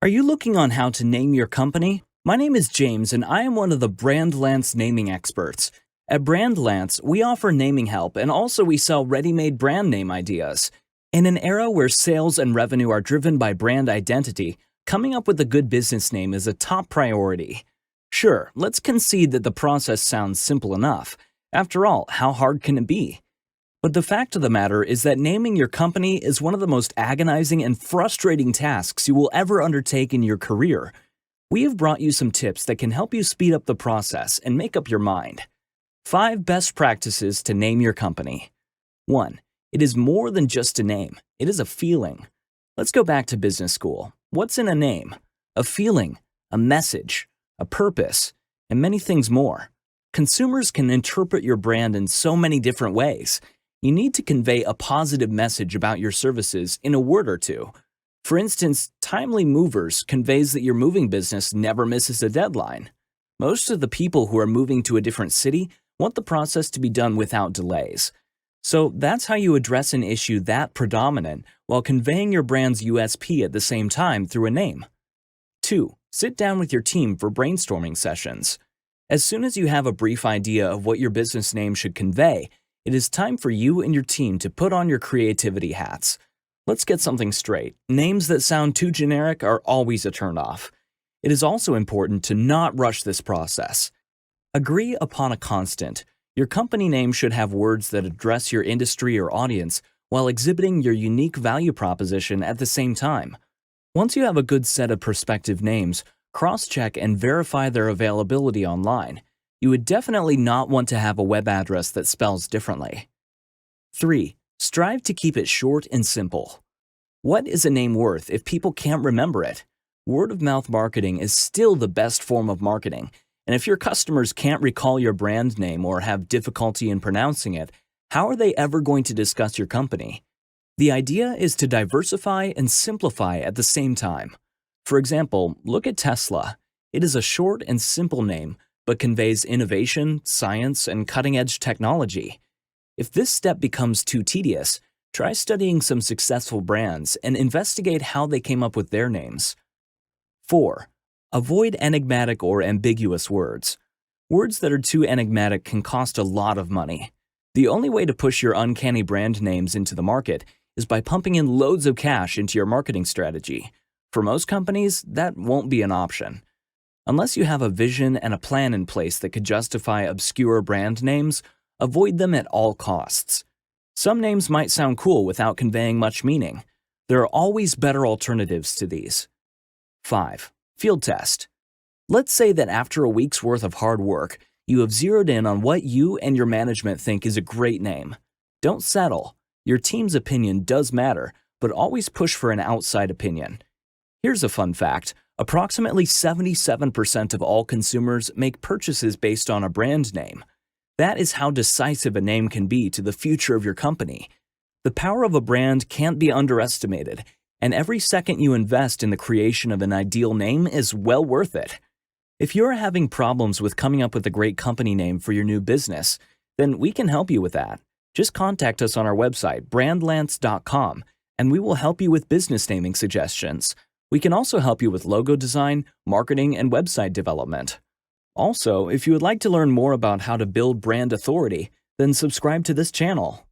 Are you looking on how to name your company? My name is James and I am one of the Brandlance naming experts. At Brandlance, we offer naming help and also we sell ready-made brand name ideas. In an era where sales and revenue are driven by brand identity, coming up with a good business name is a top priority. Sure, let's concede that the process sounds simple enough. After all, how hard can it be? But the fact of the matter is that naming your company is one of the most agonizing and frustrating tasks you will ever undertake in your career. We have brought you some tips that can help you speed up the process and make up your mind. 5 best practices to name your company. 1. It is more than just a name. It is a feeling. Let's go back to business school. What's in a name? A feeling, a message, a purpose, and many things more. Consumers can interpret your brand in so many different ways. You need to convey a positive message about your services in a word or two. For instance, Timely Movers conveys that your moving business never misses a deadline. Most of the people who are moving to a different city want the process to be done without delays. So that's how you address an issue that predominant while conveying your brand's USP at the same time through a name. 2. Sit down with your team for brainstorming sessions. As soon as you have a brief idea of what your business name should convey, it is time for you and your team to put on your creativity hats. Let's get something straight. Names that sound too generic are always a turnoff. It is also important to not rush this process. Agree upon a constant. Your company name should have words that address your industry or audience while exhibiting your unique value proposition at the same time. Once you have a good set of prospective names, cross-check and verify their availability online. You would definitely not want to have a web address that spells differently. 3. Strive to keep it short and simple. What is a name worth if people can't remember it? Word-of-mouth marketing is still the best form of marketing, and if your customers can't recall your brand name or have difficulty in pronouncing it, how are they ever going to discuss your company? The idea is to diversify and simplify at the same time. For example, look at Tesla. It is a short and simple name, but conveys innovation, science, and cutting-edge technology. If this step becomes too tedious, try studying some successful brands and investigate how they came up with their names. 4. Avoid enigmatic or ambiguous words. Words that are too enigmatic can cost a lot of money. The only way to push your uncanny brand names into the market is by pumping in loads of cash into your marketing strategy. For most companies, that won't be an option. Unless you have a vision and a plan in place that could justify obscure brand names, avoid them at all costs. Some names might sound cool without conveying much meaning. There are always better alternatives to these. 5. Field test. Let's say that after a week's worth of hard work, you have zeroed in on what you and your management think is a great name. Don't settle. Your team's opinion does matter, but always push for an outside opinion. Here's a fun fact. Approximately 77% of all consumers make purchases based on a brand name. That is how decisive a name can be to the future of your company. The power of a brand can't be underestimated, and every second you invest in the creation of an ideal name is well worth it. If you're having problems with coming up with a great company name for your new business, then we can help you with that. Just contact us on our website, brandlance.com, and we will help you with business naming suggestions. We can also help you with logo design, marketing, and website development. Also, if you would like to learn more about how to build brand authority, then subscribe to this channel.